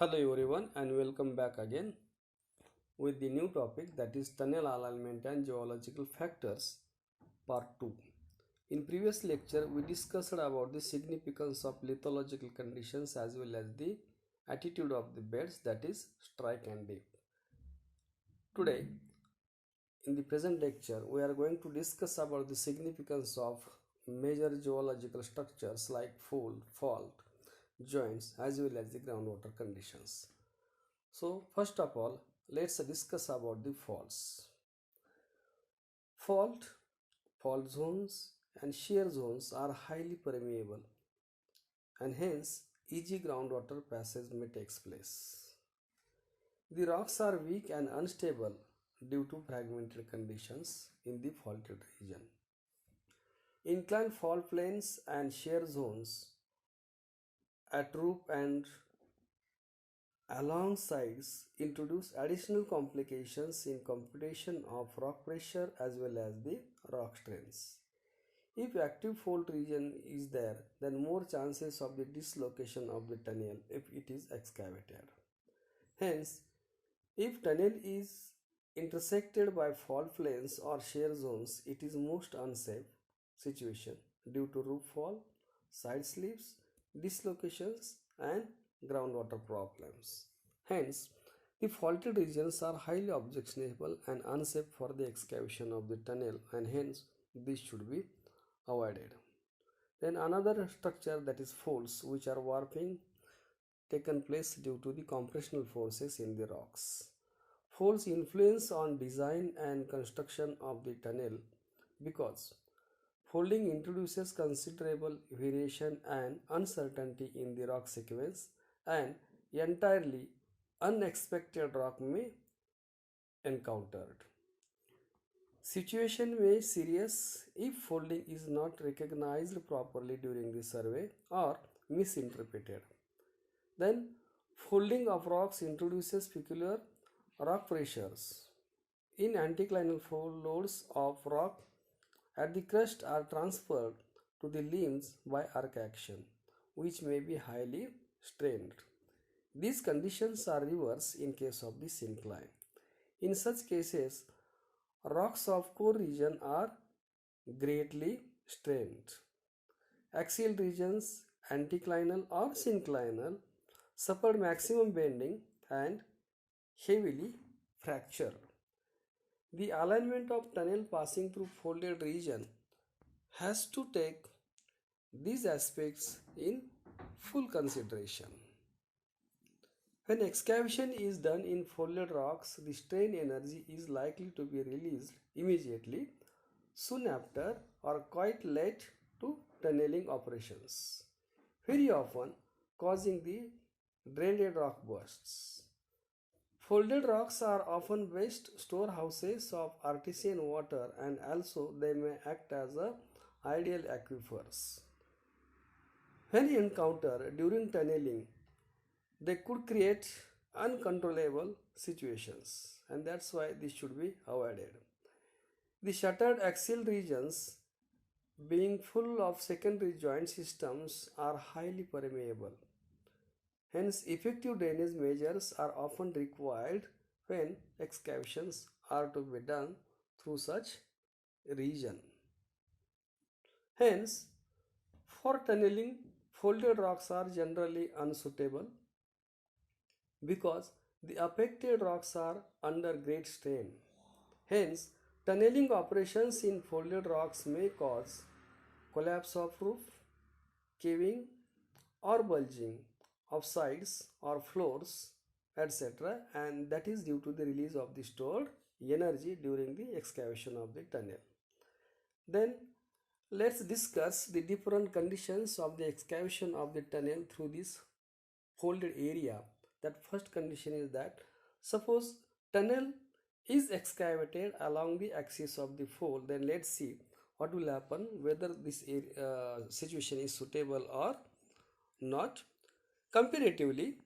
Hello everyone and welcome back again with the new topic, that is tunnel alignment and geological factors part 2. In previous lecture we discussed about the significance of lithological conditions as well as the attitude of the beds, that is strike and dip. Today in the present lecture we are going to discuss about the significance of major geological structures like fault, joints as well as the groundwater conditions. So first of all, let's discuss about the faults. Fault, fault zones and shear zones are highly permeable and hence easy groundwater passage may take place. The rocks are weak and unstable due to fragmented conditions in the faulted region. Inclined fault planes and shear zones at roof and along sides introduce additional complications in computation of rock pressure as well as the rock strengths. If active fault region is there, then more chances of the dislocation of the tunnel if it is excavated. Hence, if tunnel is intersected by fault planes or shear zones, it is most unsafe situation due to roof fall, side slips, dislocations and groundwater problems. Hence, the faulted regions are highly objectionable and unsafe for the excavation of the tunnel, and hence this should be avoided. Then another structure, that is faults, which are warping taken place due to the compressional forces in the rocks. Faults influence on design and construction of the tunnel because folding introduces considerable variation and uncertainty in the rock sequence, and entirely unexpected rock may encountered. Situation may serious if folding is not recognized properly during the survey or misinterpreted. Then folding of rocks introduces peculiar rock pressures. In anticlinal fold, loads of rock at the crust are transferred to the limbs by arc action, which may be highly strained. These conditions are reversed in case of the syncline. In such cases, rocks of core region are greatly strained. Axial regions, anticlinal or synclinal, suffered maximum bending and heavily fractured. The alignment of tunnel passing through folded region has to take these aspects in full consideration. When excavation is done in folded rocks, the strain energy is likely to be released immediately, soon after, or quite late to tunneling operations, very often causing the drained rock bursts. Folded rocks are often best storehouses of artesian water, and also they may act as a ideal aquifers. When encountered during tunneling, they could create uncontrollable situations, and that's why this should be avoided. The shattered axial regions, being full of secondary joint systems, are highly permeable. Hence, effective drainage measures are often required when excavations are to be done through such region. Hence, for tunneling, folded rocks are generally unsuitable because the affected rocks are under great strain. Hence, tunneling operations in folded rocks may cause collapse of roof, caving or bulging of sides or floors, etc., and that is due to the release of the stored energy during the excavation of the tunnel. Then let's discuss the different conditions of the excavation of the tunnel through this folded area. That first condition is that suppose tunnel is excavated along the axis of the fold, then let's see what will happen, whether this situation is suitable or not. Comparatively,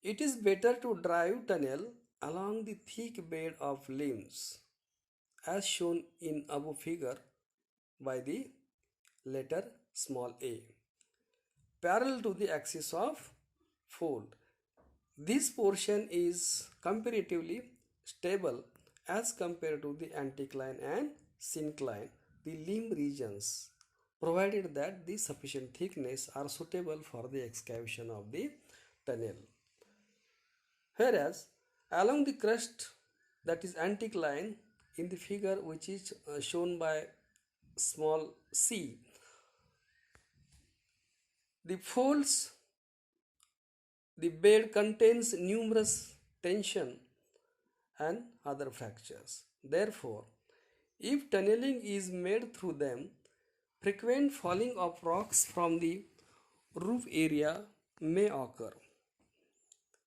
it is better to drive tunnel along the thick bed of limbs as shown in above figure by the letter small a, parallel to the axis of fold. This portion is comparatively stable as compared to the anticline and syncline, the limb regions, provided that the sufficient thickness are suitable for the excavation of the tunnel. Whereas along the crust, that is anticline, in the figure which is shown by small c, the folds, the bed contains numerous tension and other fractures. Therefore, if tunneling is made through them, frequent falling of rocks from the roof area may occur.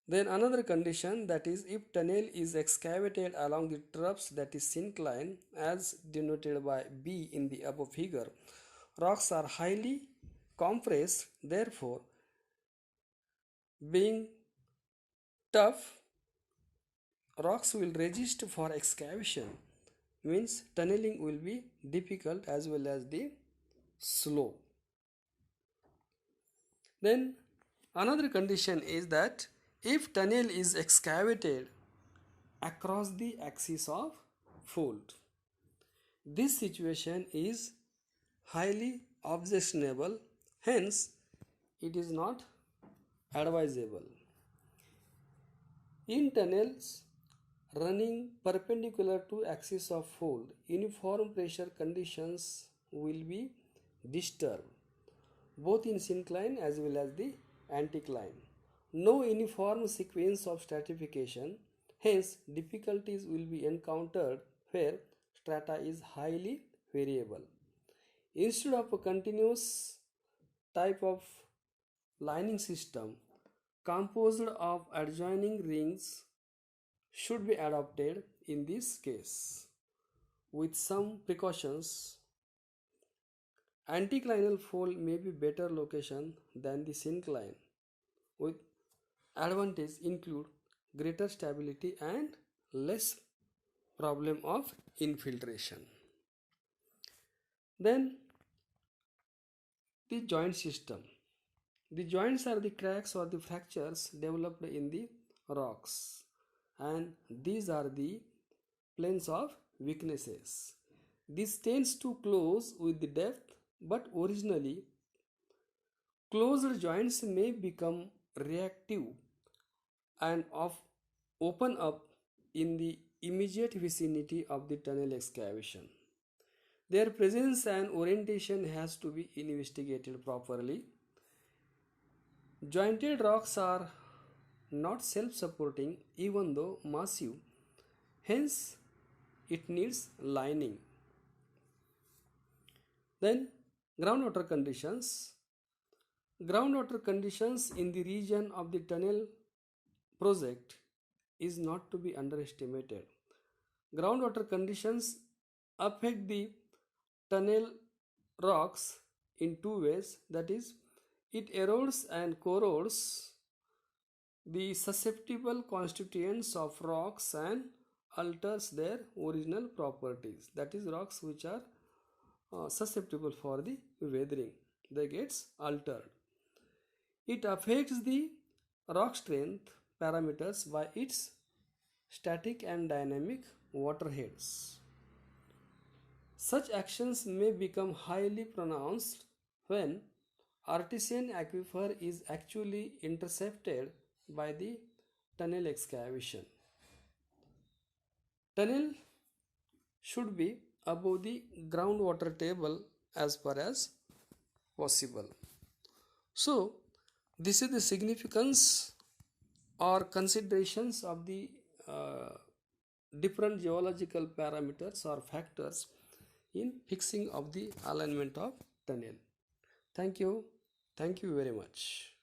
Then another condition, that is if tunnel is excavated along the troughs, that is syncline, as denoted by B in the above figure, rocks are highly compressed, therefore being tough, rocks will resist for excavation, means tunneling will be difficult as well as the slow. Then another condition is that if tunnel is excavated across the axis of fold, this situation is highly objectionable, hence it is not advisable. In tunnels running perpendicular to axis of fold, uniform pressure conditions will be disturbed both in syncline as well as the anticline. No uniform sequence of stratification, hence difficulties will be encountered where strata is highly variable. Instead of a continuous type of lining system composed of adjoining rings should be adopted in this case. With some precautions, anticlinal fold may be better location than the syncline, with advantage include greater stability and less problem of infiltration. Then the joint system. The joints are the cracks or the fractures developed in the rocks, and these are the planes of weaknesses. This tends to close with the depth, but originally closed joints may become reactive and open up in the immediate vicinity of the tunnel excavation. Their presence and orientation has to be investigated properly. Jointed rocks are not self-supporting even though massive, hence it needs lining. Then groundwater conditions. Groundwater conditions in the region of the tunnel project is not to be underestimated. Groundwater conditions affect the tunnel rocks in two ways, that is, it erodes and corrodes the susceptible constituents of rocks and alters their original properties, that is, rocks which are susceptible for the weathering, they gets altered. It affects the rock strength parameters by its static and dynamic waterheads. Such actions may become highly pronounced when artesian aquifer is actually intercepted by the tunnel excavation. Tunnel should be above the groundwater table as far as possible. So, this is the significance or considerations of the different geological parameters or factors in fixing of the alignment of tunnel. Thank you very much.